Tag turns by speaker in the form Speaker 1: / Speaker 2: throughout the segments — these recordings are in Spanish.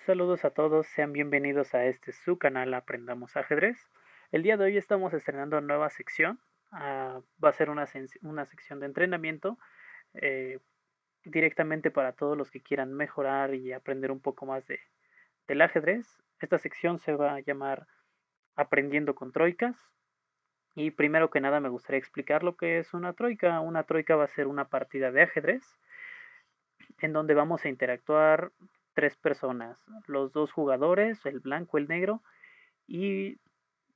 Speaker 1: Saludos a todos, sean bienvenidos a este su canal Aprendamos Ajedrez. El día de hoy estamos estrenando nueva sección. Va a ser una sección de entrenamiento eh, directamente para todos los que quieran mejorar y aprender un poco más del ajedrez. Esta sección se va a llamar Aprendiendo con Troicas. Y primero que nada me gustaría explicar lo que es una troika. Una troika va a ser una partida de ajedrez en donde vamos a interactuar tres personas, los dos jugadores, el blanco, el negro, y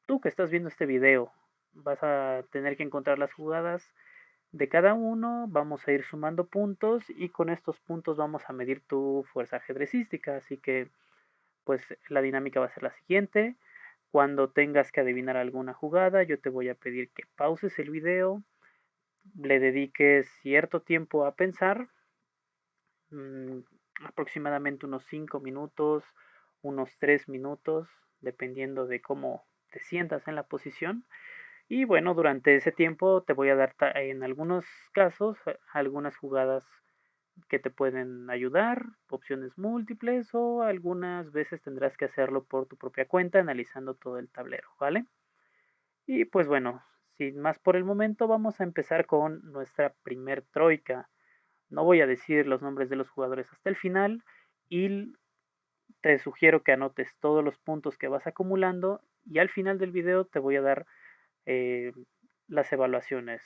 Speaker 1: tú que estás viendo este video. Vas a tener que encontrar las jugadas de cada uno, vamos a ir sumando puntos y con estos puntos vamos a medir tu fuerza ajedrecística. Así que, pues la dinámica va a ser la siguiente. Cuando tengas que adivinar alguna jugada, yo te voy a pedir que pauses el video, le dediques cierto tiempo a pensar, mm, aproximadamente unos 5 minutos, unos 3 minutos, dependiendo de cómo te sientas en la posición. Y bueno, durante ese tiempo te voy a dar en algunos casos algunas jugadas que te pueden ayudar, opciones múltiples o algunas veces tendrás que hacerlo por tu propia cuenta analizando todo el tablero, ¿vale? Y pues bueno, sin más por el momento vamos a empezar con nuestra primer troika. No voy a decir los nombres de los jugadores hasta el final y te sugiero que anotes todos los puntos que vas acumulando y al final del video te voy a dar eh, las evaluaciones.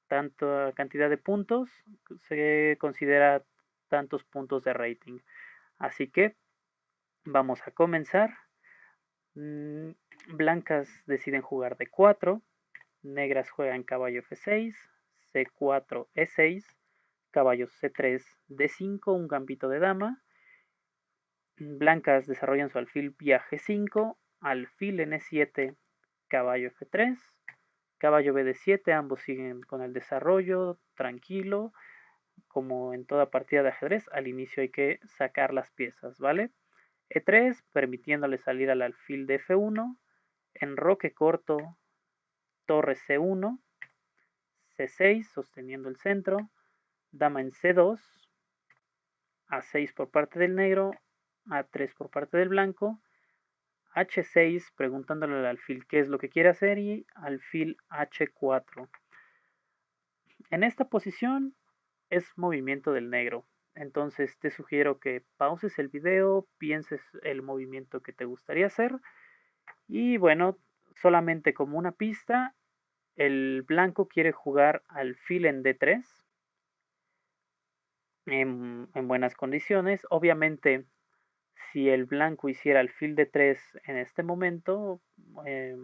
Speaker 1: Tanta cantidad de puntos se considera tantos puntos de rating. Así que vamos a comenzar. Mm, Blancas deciden jugar de 4, negras juegan caballo F6, C4, E6, caballo C3, D5, un gambito de dama. Blancas desarrollan su alfil vía G5, alfil en E7, caballo F3, caballo BD7, ambos siguen con el desarrollo tranquilo, como en toda partida de ajedrez, al inicio hay que sacar las piezas, ¿vale? E3, permitiéndole salir al alfil de F1, enroque corto, torre C1, C6, sosteniendo el centro, dama en C2, A6 por parte del negro, A3 por parte del blanco, H6 preguntándole al alfil qué es lo que quiere hacer y alfil H4. En esta posición es movimiento del negro. Entonces te sugiero que pauses el video, pienses el movimiento que te gustaría hacer y bueno, solamente como una pista, el blanco quiere jugar alfil en D3 en buenas condiciones. Obviamente, si el blanco hiciera alfil D3 en este momento, eh,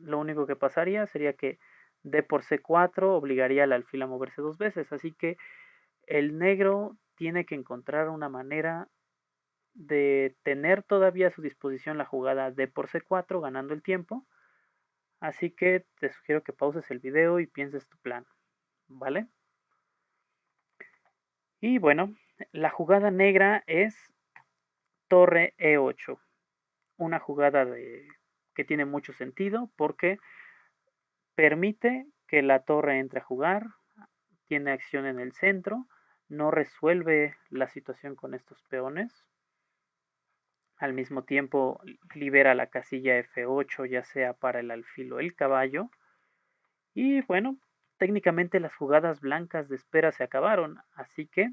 Speaker 1: lo único que pasaría sería que D por C4 obligaría al alfil a moverse dos veces. Así que el negro tiene que encontrar una manera de tener todavía a su disposición la jugada D por C4 ganando el tiempo. Así que te sugiero que pauses el video y pienses tu plan, ¿vale? Y bueno, la jugada negra es torre E8, una jugada que tiene mucho sentido porque permite que la torre entre a jugar, tiene acción en el centro, no resuelve la situación con estos peones, al mismo tiempo libera la casilla F8 ya sea para el alfil o el caballo. Y bueno, técnicamente las jugadas blancas de espera se acabaron, así que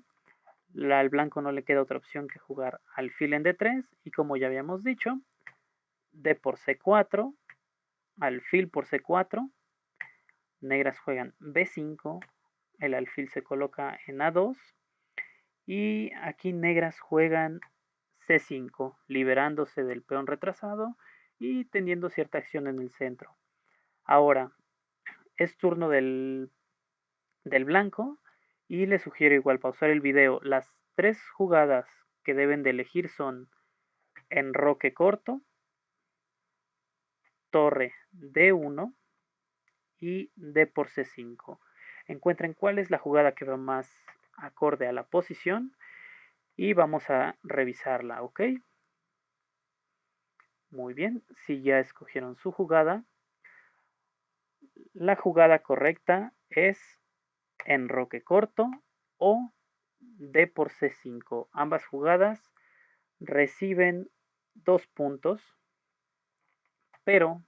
Speaker 1: al blanco no le queda otra opción que jugar alfil en D3 y como ya habíamos dicho, D por C4, alfil por C4, negras juegan B5, el alfil se coloca en A2 y aquí negras juegan C5, liberándose del peón retrasado y teniendo cierta acción en el centro. Ahora es turno del blanco y le sugiero igual pausar el video. Las tres jugadas que deben de elegir son enroque corto, torre D1 y D por C5. Encuentren cuál es la jugada que va más acorde a la posición y vamos a revisarla, ¿ok? Muy bien, si ya escogieron su jugada, la jugada correcta es enroque corto o D por C5. Ambas jugadas reciben 2 puntos, pero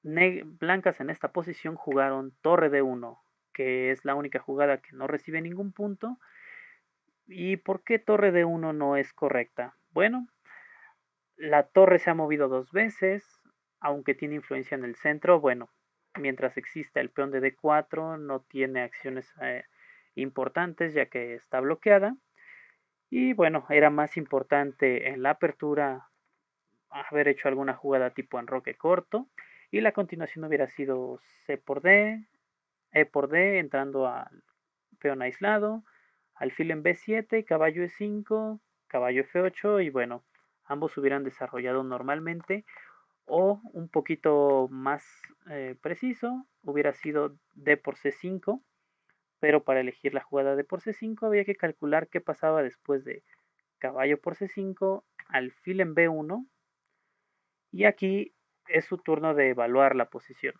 Speaker 1: blancas en esta posición jugaron torre de 1, que es la única jugada que no recibe ningún punto. ¿Y por qué torre de 1 no es correcta? Bueno, la torre se ha movido 2 veces, aunque tiene influencia en el centro. Bueno, mientras exista el peón de D4, no tiene acciones importantes ya que está bloqueada. Y bueno, era más importante en la apertura haber hecho alguna jugada tipo enroque corto. Y la continuación hubiera sido C por D, E por D, entrando al peón aislado, alfil en B7, caballo E5, caballo F8 y bueno, ambos hubieran desarrollado normalmente o un poquito más preciso, hubiera sido D por C5, pero para elegir la jugada D por C5 había que calcular qué pasaba después de caballo por C5, alfil en B1 y aquí es su turno de evaluar la posición.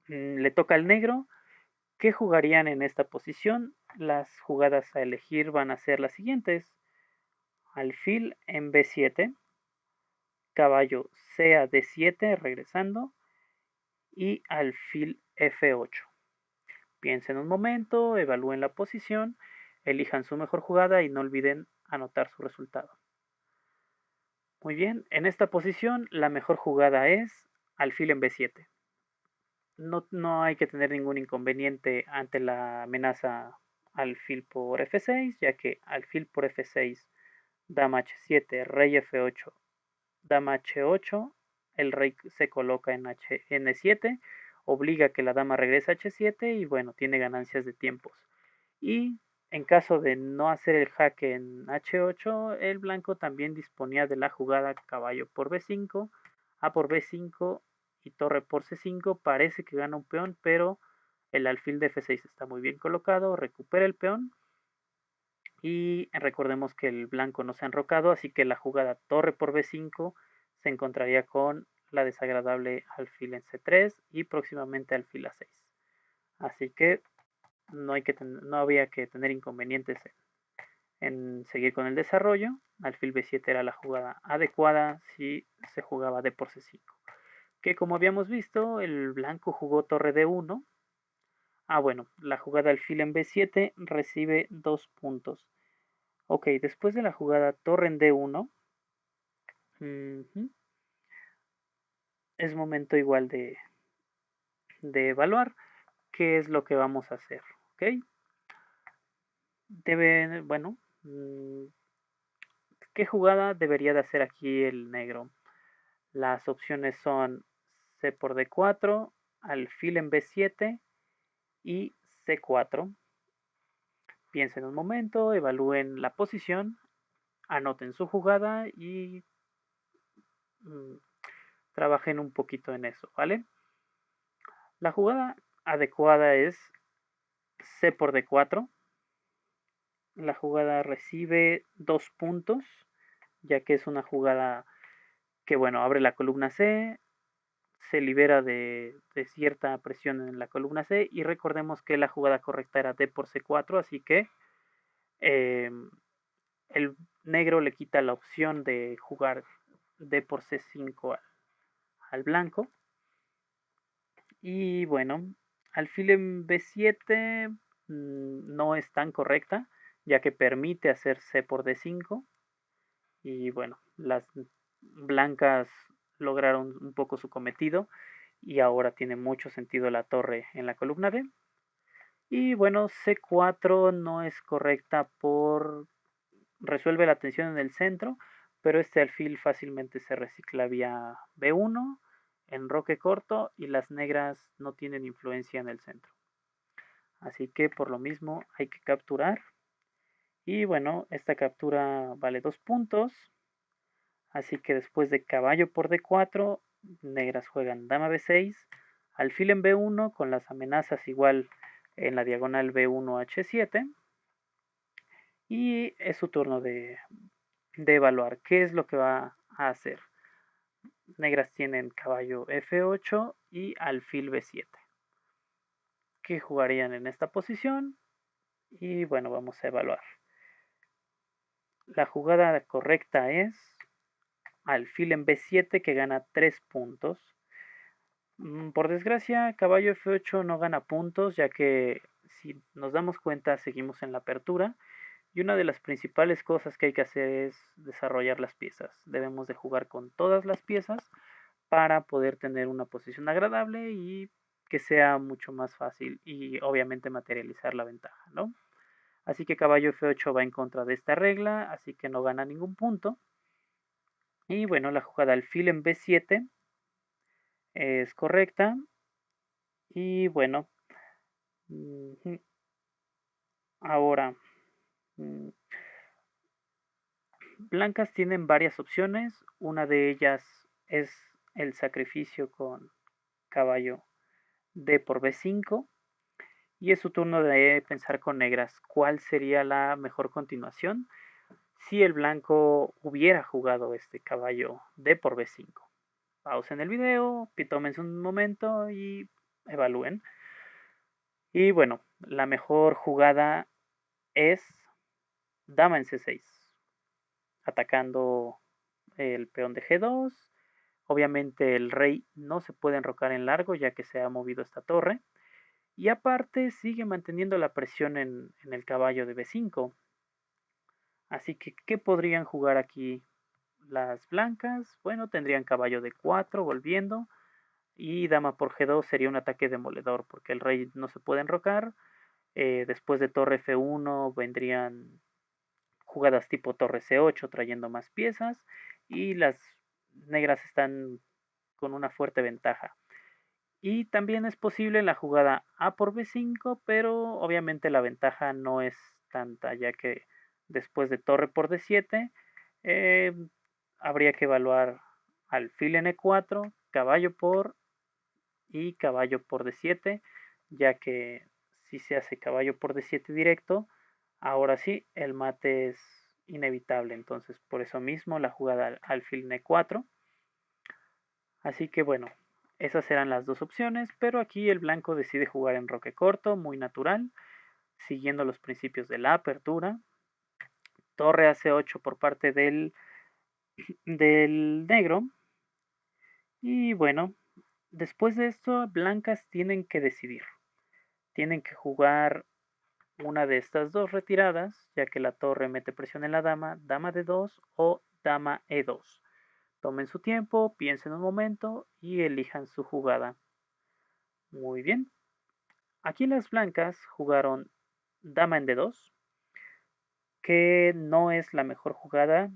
Speaker 1: Le toca al negro. ¿Qué jugarían en esta posición? Las jugadas a elegir van a ser las siguientes. Alfil en B7, caballo C a D7 regresando y alfil F8. Piensen un momento, evalúen la posición, elijan su mejor jugada y no olviden anotar su resultado. Muy bien, en esta posición la mejor jugada es alfil en B7. No hay que tener ningún inconveniente ante la amenaza alfil por F6, ya que alfil por F6, dama H7, rey F8, dama H8, el rey se coloca en N7, obliga a que la dama regrese a H7 y bueno, tiene ganancias de tiempos. Y en caso de no hacer el jaque en H8, el blanco también disponía de la jugada caballo por B5, A por B5 y torre por C5. Parece que gana un peón, pero el alfil de F6 está muy bien colocado, recupera el peón y recordemos que el blanco no se ha enrocado, así que la jugada torre por B5 se encontraría con la desagradable alfil en C3 y próximamente alfil A6. Así que no había que tener inconvenientes en seguir con el desarrollo. Alfil B7 era la jugada adecuada si se jugaba D por C5. Que como habíamos visto, el blanco jugó torre D1. Bueno, la jugada alfil en B7 recibe 2 puntos. Ok, después de la jugada torre en D1, es momento igual de evaluar qué es lo que vamos a hacer. Ok, bueno, ¿qué jugada debería de hacer aquí el negro? Las opciones son C por D4, alfil en B7 y C4. Piensen un momento, evalúen la posición, anoten su jugada y mm, trabajen un poquito en eso, ¿vale? La jugada adecuada es C por D4. La jugada recibe 2 puntos, ya que es una jugada que, bueno, abre la columna C, se libera de cierta presión en la columna C y recordemos que la jugada correcta era D por C4, así que eh, el negro le quita la opción de jugar D por C5 al blanco. Y bueno, alfil en B7 no es tan correcta, ya que permite hacer C por D5. Y bueno, las blancas lograron un poco su cometido y ahora tiene mucho sentido la torre en la columna D. Y bueno, C4 no es correcta por resuelve la tensión en el centro, pero este alfil fácilmente se recicla vía B1, enroque corto y las negras no tienen influencia en el centro. Así que por lo mismo hay que capturar. Y bueno, esta captura vale 2 puntos. Así que después de caballo por D4, negras juegan dama B6, alfil en B1 con las amenazas igual en la diagonal B1 H7. Y es su turno de evaluar qué es lo que va a hacer. Negras tienen caballo F8 y alfil B7. ¿Qué jugarían en esta posición? Y bueno, vamos a evaluar. La jugada correcta es alfil en B7 que gana 3 puntos. Por desgracia, caballo F8 no gana puntos, ya que si nos damos cuenta seguimos en la apertura y una de las principales cosas que hay que hacer es desarrollar las piezas. Debemos de jugar con todas las piezas para poder tener una posición agradable y que sea mucho más fácil y obviamente materializar la ventaja, ¿no? Así que caballo F8 va en contra de esta regla, así que no gana ningún punto. Y bueno, la jugada alfil en B7 es correcta. Y bueno, ahora, mm, blancas tienen varias opciones. Una de ellas es el sacrificio con caballo D por B5. Y es su turno de pensar con negras cuál sería la mejor continuación si el blanco hubiera jugado este caballo D por B5. Pausen el video, tómense un momento y evalúen. Y bueno, la mejor jugada es dama en C6, atacando el peón de G2. Obviamente el rey no se puede enrocar en largo ya que se ha movido esta torre. Y aparte sigue manteniendo la presión en el caballo de B5. Así que, ¿qué podrían jugar aquí las blancas? Bueno, tendrían caballo de 4 volviendo. Y dama por G2 sería un ataque demoledor porque el rey no se puede enrocar. Después de torre F1 vendrían jugadas tipo torre C8 trayendo más piezas. Y las negras están con una fuerte ventaja. Y también es posible la jugada A por B5, pero obviamente la ventaja no es tanta, ya que después de torre por D7 eh, habría que evaluar alfil en E4, caballo por y caballo por D7, ya que si se hace caballo por D7 directo, ahora sí el mate es inevitable. Entonces por eso mismo la jugada alfil en E4. Así que bueno, esas eran las dos opciones, pero aquí el blanco decide jugar en roque corto, muy natural, siguiendo los principios de la apertura. Torre a C8 por parte del negro. Y bueno, después de esto, blancas tienen que decidir. Tienen que jugar una de estas dos retiradas, ya que la torre mete presión en la dama, dama D2 o dama E2. Tomen su tiempo, piensen un momento y elijan su jugada. Muy bien. Aquí las blancas jugaron dama en D2, que no es la mejor jugada,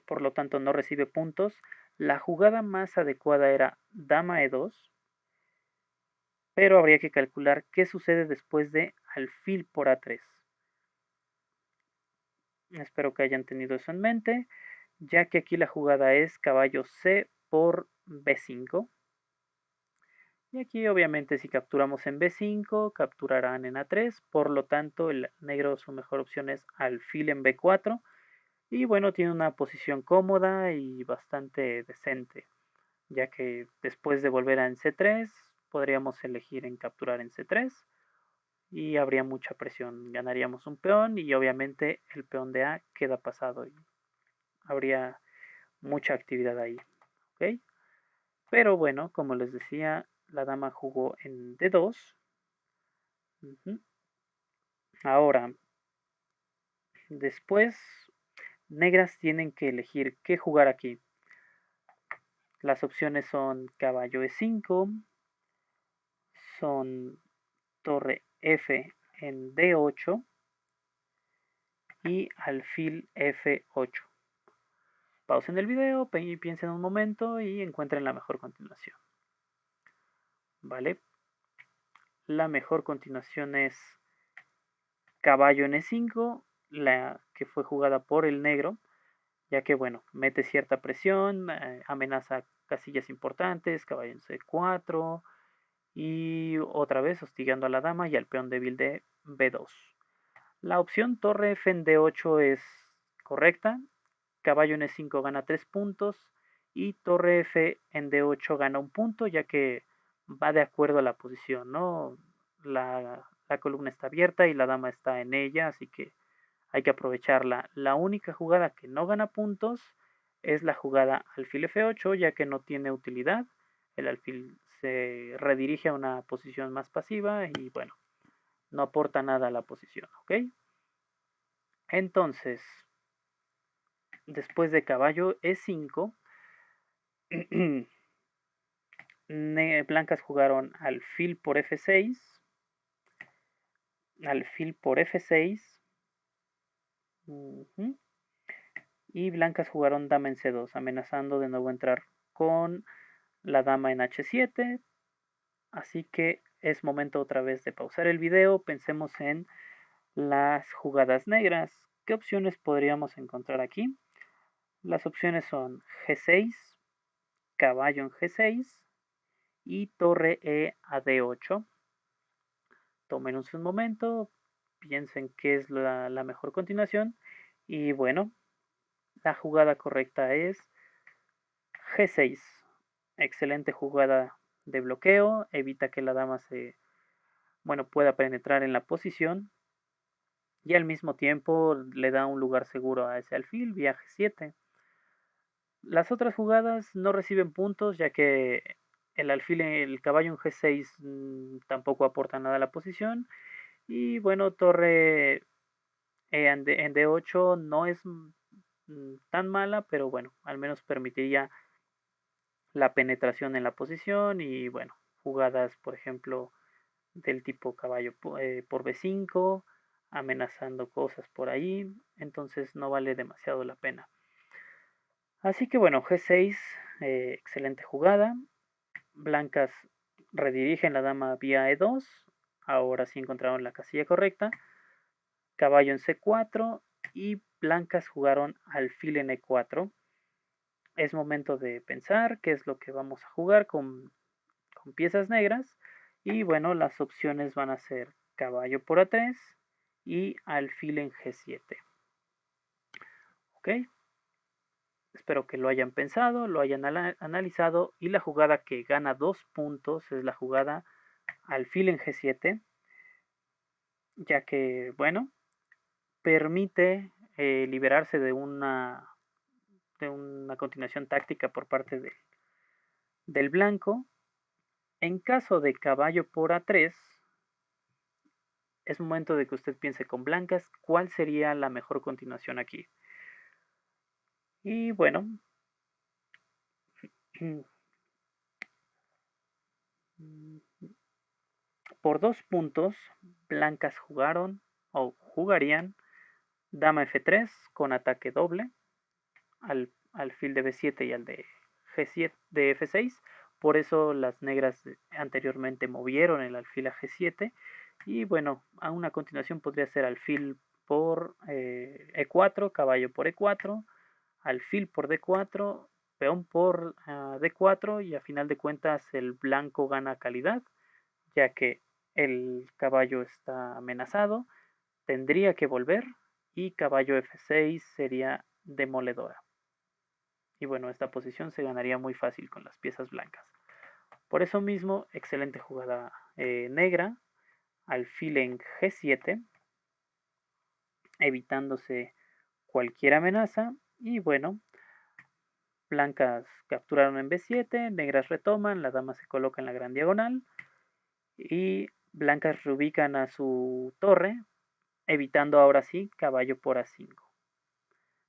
Speaker 1: por lo tanto no recibe puntos. La jugada más adecuada era dama E2, pero habría que calcular qué sucede después de alfil por A3. Espero que hayan tenido eso en mente, ya que aquí la jugada es caballo C por B5. Y aquí obviamente si capturamos en B5, capturarán en A3, por lo tanto el negro su mejor opción es alfil en B4. Y bueno, tiene una posición cómoda y bastante decente, ya que después de volver a en C3, podríamos elegir en capturar en C3 y habría mucha presión. Ganaríamos un peón y obviamente el peón de A queda pasado y habría mucha actividad ahí. ¿Ok? Pero bueno, como les decía, la dama jugó en D2. Ujú. Ahora, después, negras tienen que elegir qué jugar aquí. Las opciones son caballo E5, son torre F en D8 y alfil F8. Pausen el video, piensen un momento y encuentren la mejor continuación. ¿Vale? La mejor continuación es caballo en E5, la que fue jugada por el negro, ya que bueno, mete cierta presión, amenaza casillas importantes, caballo en C4 y otra vez hostigando a la dama y al peón débil de B2. La opción torre F en D8 es correcta, caballo en E5 gana 3 puntos y torre F en D8 gana un punto, ya que va de acuerdo a la posición, ¿no? La columna está abierta y la dama está en ella, así que hay que aprovecharla. La única jugada que no gana puntos es la jugada alfil F8, ya que no tiene utilidad. El alfil se redirige a una posición más pasiva y bueno, no aporta nada a la posición, ¿ok? Entonces, después de caballo E5, blancas jugaron alfil por F6, alfil por F6, y blancas jugaron dama en C2, amenazando de nuevo entrar con la dama en H7. Así que es momento otra vez de pausar el video. Pensemos en las jugadas negras. ¿Qué opciones podríamos encontrar aquí? Las opciones son G6, caballo en G6 y torre E a D8. Tomen un momento, piensen qué es la mejor continuación. Y bueno, la jugada correcta es G6. Excelente jugada de bloqueo, evita que la dama pueda penetrar en la posición y al mismo tiempo le da un lugar seguro a ese alfil vía G7. Las otras jugadas no reciben puntos ya que el alfil, el caballo en G6 tampoco aporta nada a la posición. Y bueno, torre en D8 no es tan mala, pero bueno, al menos permitiría la penetración en la posición y bueno, jugadas por ejemplo del tipo caballo por B5, amenazando cosas por ahí, entonces no vale demasiado la pena. Así que bueno, G6, excelente jugada. Blancas redirigen la dama vía E2, ahora sí encontraron la casilla correcta. Caballo en C4 y blancas jugaron alfil en E4. Es momento de pensar qué es lo que vamos a jugar con piezas negras. Y bueno, las opciones van a ser caballo por A3 y alfil en G7. ¿Ok? Espero que lo hayan pensado, lo hayan analizado y la jugada que gana 2 puntos es la jugada alfil en G7, ya que, bueno, permite liberarse de una continuación táctica por parte del blanco. En caso de caballo por A3, es momento de que usted piense con blancas cuál sería la mejor continuación aquí. Y bueno, por 2 puntos, blancas jugaron o jugarían dama F3 con ataque doble al alfil de B7 y al de G7 de F6. Por eso las negras anteriormente movieron el alfil a G7. Y bueno, a una continuación podría ser alfil por E4, caballo por E4, alfil por D4, peón por D4 y a final de cuentas el blanco gana calidad, ya que el caballo está amenazado, tendría que volver y caballo F6 sería demoledora. Y bueno, esta posición se ganaría muy fácil con las piezas blancas. Por eso mismo, excelente jugada negra, alfil en G7, evitándose cualquier amenaza. Y bueno, blancas capturaron en B7, negras retoman, la dama se coloca en la gran diagonal y blancas reubican a su torre, evitando ahora sí caballo por A5,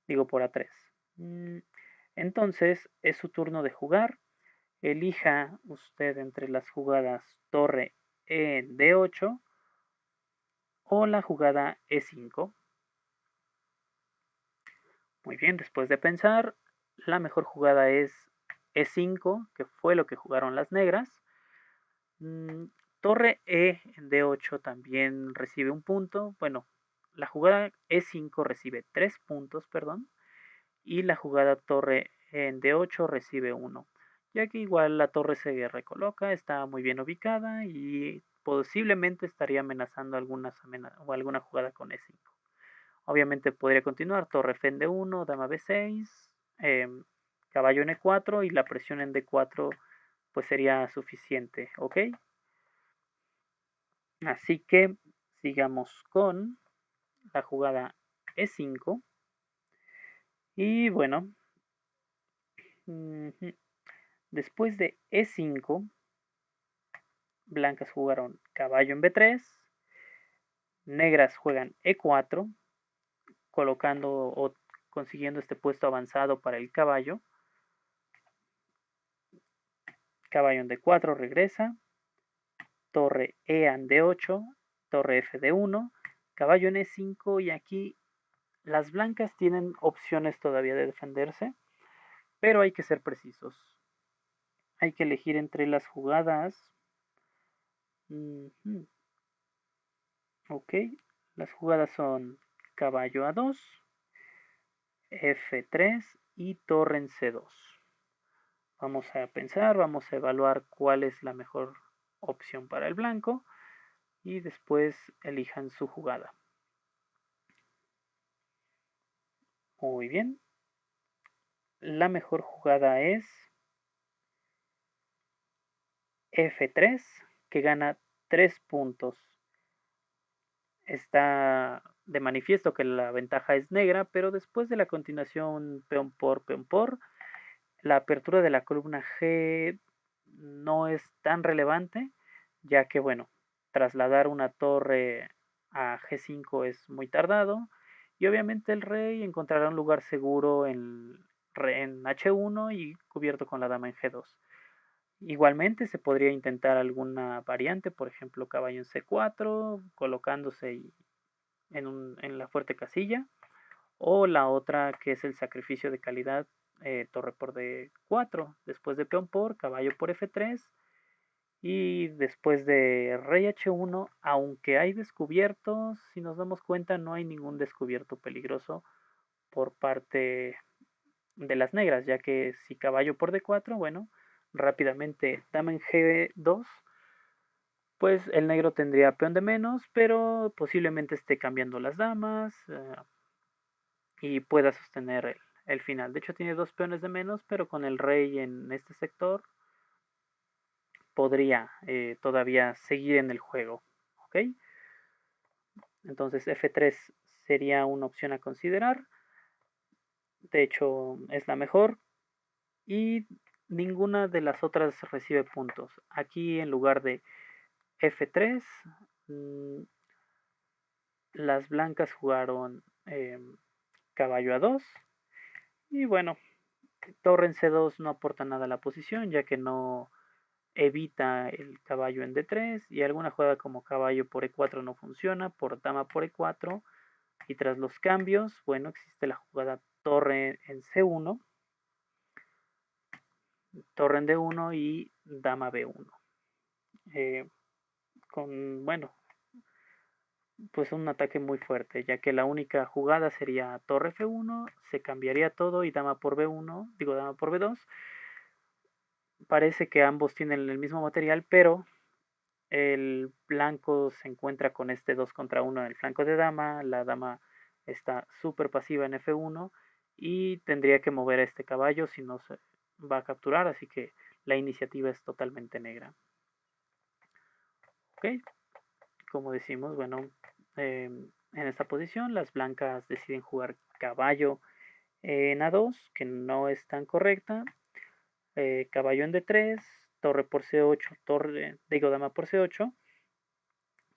Speaker 1: digo por A3. Entonces es su turno de jugar. Elija usted entre las jugadas torre en D8 o la jugada E5. Muy bien, después de pensar, la mejor jugada es E5, que fue lo que jugaron las negras. Torre E en D8 también recibe un punto. Bueno, la jugada E5 recibe 3 puntos, perdón. Y la jugada torre en D8 recibe 1. Ya que igual la torre se recoloca, está muy bien ubicada y posiblemente estaría amenazando alguna jugada con E5. Obviamente podría continuar torre F en D1, dama B6, caballo en E4 y la presión en D4 pues sería suficiente, ¿ok? Así que sigamos con la jugada E5. Y bueno, después de E5, blancas jugaron caballo en B3, negras juegan E4, colocando o consiguiendo este puesto avanzado para el caballo. Caballo en D4 regresa, torre E en D8, torre F D1, caballo en E5 y aquí las blancas tienen opciones todavía de defenderse, pero hay que ser precisos. Hay que elegir entre las jugadas. Ok, las jugadas son caballo A2, F3 y torre en C2. Vamos a pensar, vamos a evaluar cuál es la mejor opción para el blanco y después elijan su jugada. Muy bien, la mejor jugada es F3, que gana 3 puntos. Está de manifiesto que la ventaja es negra, pero después de la continuación peón por, la apertura de la columna G no es tan relevante, ya que, bueno, trasladar una torre a G5 es muy tardado, y obviamente el rey encontrará un lugar seguro en H1 y cubierto con la dama en G2. Igualmente se podría intentar alguna variante, por ejemplo caballo en C4, colocándose en la fuerte casilla, o la otra que es el sacrificio de calidad, torre por D4, después de peón por, caballo por F3, y después de rey H1, aunque hay descubiertos, si nos damos cuenta no hay ningún descubierto peligroso por parte de las negras, ya que si caballo por D4, bueno, rápidamente dama en G2, pues el negro tendría peón de menos, pero posiblemente esté cambiando las damas y pueda sostener el final. De hecho tiene dos peones de menos, pero con el rey en este sector podría todavía seguir en el juego. ¿Ok? Entonces F3 sería una opción a considerar. De hecho es la mejor y ninguna de las otras recibe puntos. Aquí en lugar de F3, las blancas jugaron caballo A2 y bueno, torre en C2 no aporta nada a la posición ya que no evita el caballo en D3 y alguna jugada como caballo por E4 no funciona, por dama por E4 y tras los cambios, bueno, existe la jugada torre en C1, torre en D1 y dama B1. Con, bueno, pues un ataque muy fuerte, ya que la única jugada sería torre F1, se cambiaría todo y dama por B1, digo dama por B2. Parece que ambos tienen el mismo material, pero el blanco se encuentra con este 2 contra 1 en el flanco de dama, la dama está súper pasiva en F1 y tendría que mover a este caballo si no se va a capturar, así que la iniciativa es totalmente negra. Ok, como decimos, bueno, en esta posición las blancas deciden jugar caballo en A2, que no es tan correcta, caballo en D3, torre por C8, digo dama por C8,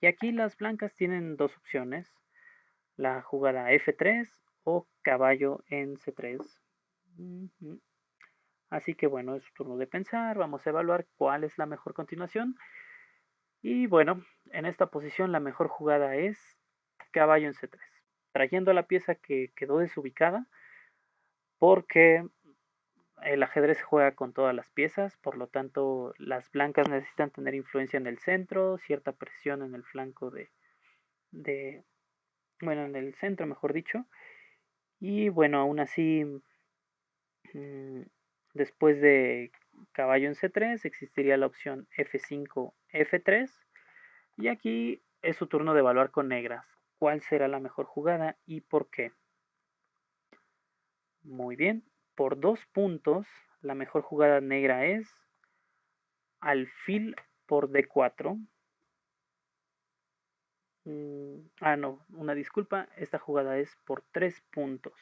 Speaker 1: y aquí las blancas tienen dos opciones, la jugada F3 o caballo en C3. Así que bueno, es turno de pensar, vamos a evaluar cuál es la mejor continuación. Y bueno, en esta posición la mejor jugada es caballo en C3, trayendo la pieza que quedó desubicada porque el ajedrez juega con todas las piezas, por lo tanto las blancas necesitan tener influencia en el centro, cierta presión en el flanco de bueno, en el centro mejor dicho, y bueno, aún así, mm, después de caballo en C3 existiría la opción F5, F3, y aquí es su turno de evaluar con negras cuál será la mejor jugada y por qué. Muy bien, por 2 puntos, la mejor jugada negra es alfil por D4. No, una disculpa, esta jugada es por 3 puntos.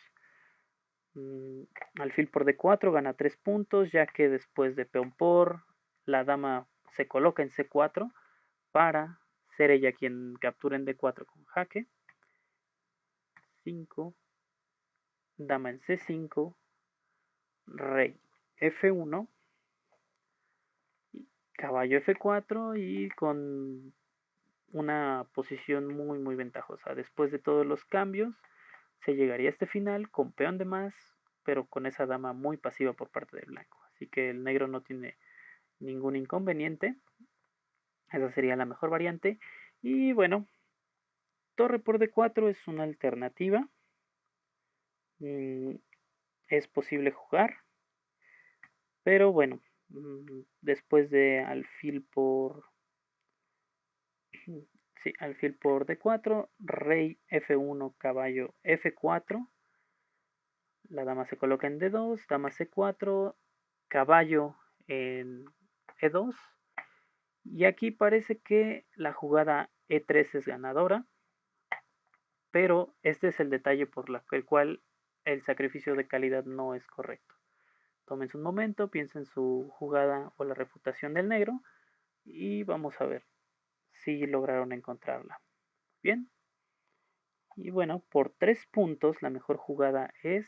Speaker 1: Alfil por D4 gana 3 puntos, ya que después de peón por, la dama se coloca en C4 para ser ella quien capture en D4 con jaque. 5, dama en C5, rey F1, caballo F4 y con una posición muy ventajosa. Después de todos los cambios, se llegaría a este final con peón de más, pero con esa dama muy pasiva por parte del blanco. Así que el negro no tiene ningún inconveniente. Esa sería la mejor variante. Y bueno, torre por D4 es una alternativa. Mm, es posible jugar, pero bueno, después de alfil por sí, alfil por D4, rey F1, caballo F4, la dama se coloca en D2, dama C4, caballo en E2, y aquí parece que la jugada E3 es ganadora, pero este es el detalle por el cual el sacrificio de calidad no es correcto. Tómense un momento, piensen en su jugada o la refutación del negro y vamos a ver si lograron encontrarla. Bien, y bueno, por 3 puntos la mejor jugada es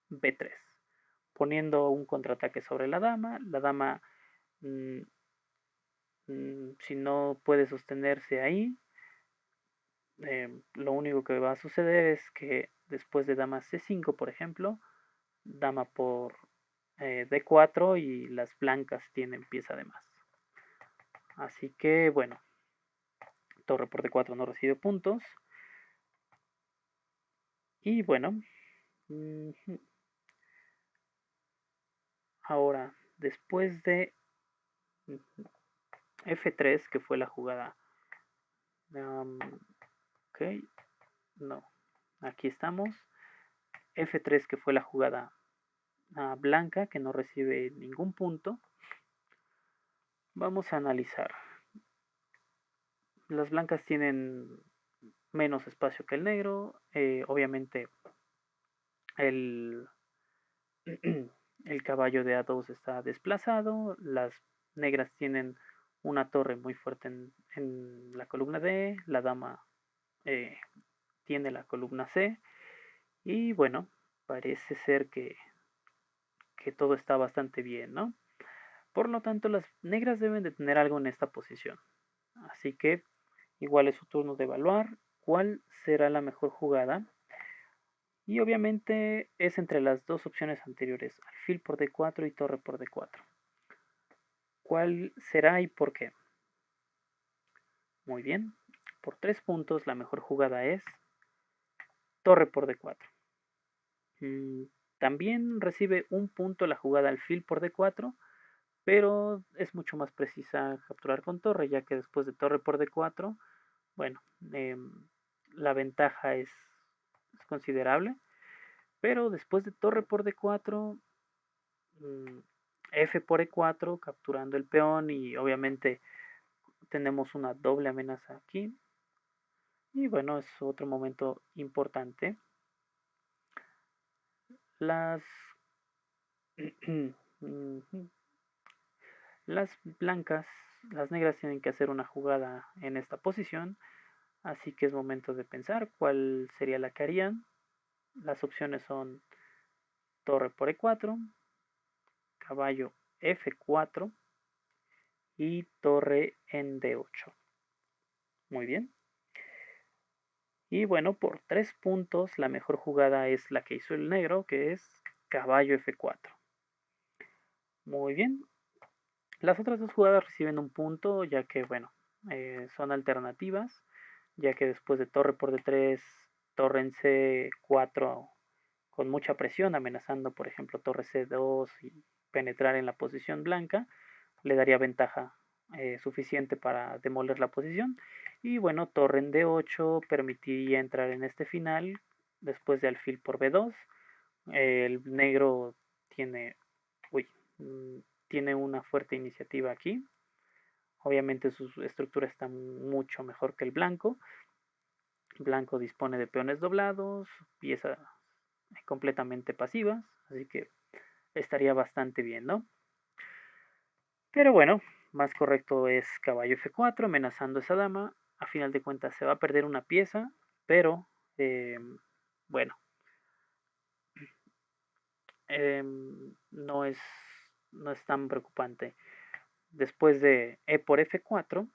Speaker 1: B3, poniendo un contraataque sobre la dama mmm, si no puede sostenerse ahí, lo único que va a suceder es que después de dama C5, por ejemplo, dama por D4 y las blancas tienen pieza de más. Así que bueno, torre por D4 no recibe puntos. Y bueno, ahora después de F3, que fue la jugada. Ok, no, aquí estamos. F3, que fue la jugada blanca, que no recibe ningún punto. Vamos a analizar. Las blancas tienen menos espacio que el negro. Obviamente el, el caballo de A2 está desplazado. Las negras tienen una torre muy fuerte en la columna D. La dama eh, tiene la columna C. Y bueno, parece ser que todo está bastante bien, ¿no? Por lo tanto, las negras deben de tener algo en esta posición. Así que igual es su turno de evaluar cuál será la mejor jugada. Y obviamente es entre las dos opciones anteriores, alfil por D4 y torre por D4. ¿Cuál será y por qué? Muy bien, por 3 puntos la mejor jugada es torre por D4. También recibe un punto la jugada alfil por D4, pero es mucho más precisa capturar con torre, ya que después de torre por D4, bueno, la ventaja es considerable, pero después de torre por D4, F por E4, capturando el peón y obviamente tenemos una doble amenaza aquí. Y bueno, es otro momento importante. Las, las blancas, las negras tienen que hacer una jugada en esta posición, así que es momento de pensar cuál sería la que harían. Las opciones son torre por E4, caballo F4 y torre en D8. Muy bien. Y bueno, por 3 puntos la mejor jugada es la que hizo el negro, que es caballo F4. Muy bien. Las otras dos jugadas reciben un punto, ya que, bueno, son alternativas, ya que después de torre por D3, torre en C4 con mucha presión, amenazando, por ejemplo, torre C2 y penetrar en la posición blanca, le daría ventaja suficiente para demoler la posición. Y bueno, torre en D8 permitiría entrar en este final después de alfil por B2. El negro tiene, uy, tiene una fuerte iniciativa aquí. Obviamente su estructura está mucho mejor que el blanco. Blanco dispone de peones doblados, piezas completamente pasivas, así que estaría bastante bien, ¿no? Pero bueno, más correcto es caballo F4, amenazando a esa dama. A final de cuentas se va a perder una pieza, pero bueno, no no es tan preocupante. Después de E por F4,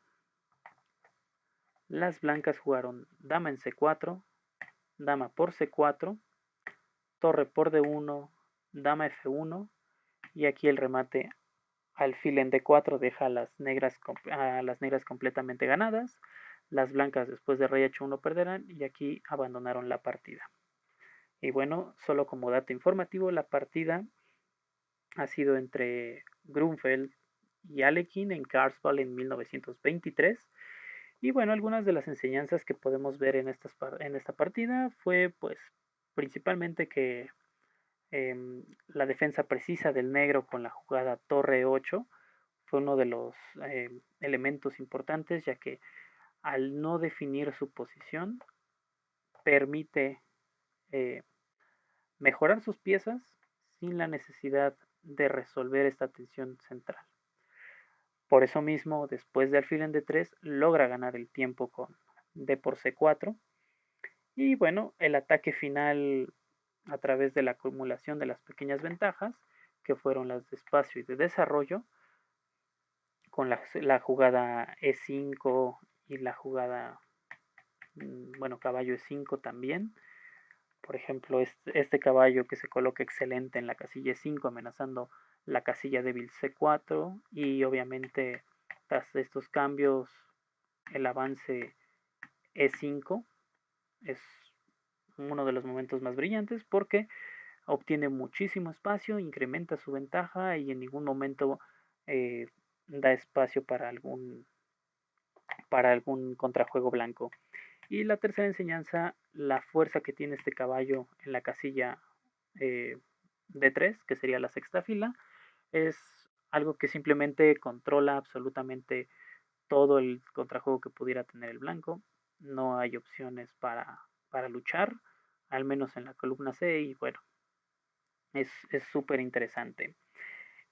Speaker 1: las blancas jugaron dama en C4, dama por C4, torre por D1, dama F1 y aquí el remate alfil en D4 deja a las negras completamente ganadas. Las blancas después de rey H1 perderán y aquí abandonaron la partida. Y bueno, solo como dato informativo, la partida ha sido entre Grunfeld y Alekhine en Karlsbad en 1923. Y bueno, algunas de las enseñanzas que podemos ver en esta partida fue pues principalmente que la defensa precisa del negro con la jugada torre 8 fue uno de los elementos importantes, ya que al no definir su posición permite eh, mejorar sus piezas sin la necesidad de resolver esta tensión central. Por eso mismo, después de alfil en D3, logra ganar el tiempo con D por C4. Y bueno, el ataque final a través de la acumulación de las pequeñas ventajas, que fueron las de espacio y de desarrollo, con la jugada E5 y la jugada, bueno, caballo E5 también. Por ejemplo, este caballo que se coloca excelente en la casilla E5, amenazando la casilla débil C4. Y obviamente, tras estos cambios, el avance E5 es uno de los momentos más brillantes porque obtiene muchísimo espacio, incrementa su ventaja y en ningún momento eh, da espacio para algún contrajuego blanco. Y la tercera enseñanza, la fuerza que tiene este caballo en la casilla D3, que sería la sexta fila, es algo que simplemente controla absolutamente todo el contrajuego que pudiera tener el blanco. No hay opciones para luchar, al menos en la columna C, y bueno, es súper interesante.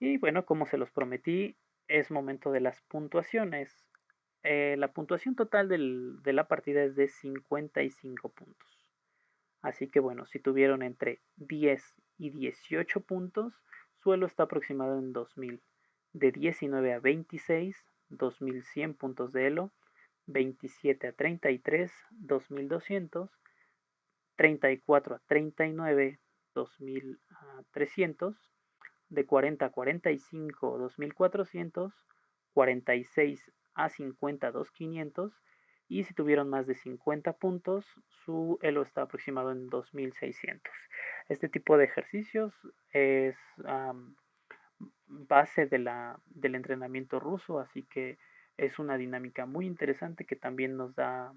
Speaker 1: Y bueno, como se los prometí, es momento de las puntuaciones. La puntuación total de la partida es de 55 puntos. Así que bueno, si tuvieron entre 10 y 18 puntos, suelo está aproximado en 2000. De 19 a 26, 2100 puntos de Elo. 27 a 33, 2200. 34 a 39, 2300. De 40 a 45, 2400. 46 a 50, 2500. Y si tuvieron más de 50 puntos, su elo está aproximado en 2600. Este tipo de ejercicios es base del entrenamiento ruso, así que es una dinámica muy interesante que también nos da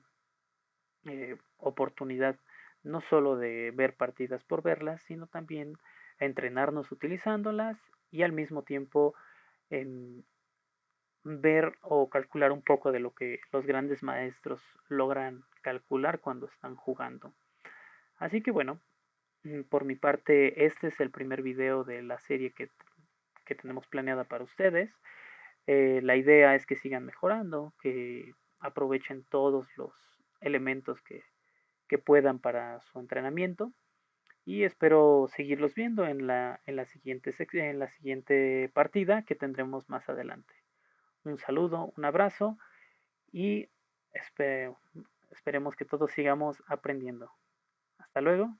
Speaker 1: oportunidad no solo de ver partidas por verlas, sino también entrenarnos utilizándolas y al mismo tiempo en ver o calcular un poco de lo que los grandes maestros logran calcular cuando están jugando. Así que bueno, por mi parte, este es el primer video de la serie que tenemos planeada para ustedes. La idea es que sigan mejorando, que aprovechen todos los elementos que puedan para su entrenamiento y espero seguirlos viendo en la siguiente partida que tendremos más adelante. Un saludo, un abrazo y esperemos que todos sigamos aprendiendo. Hasta luego.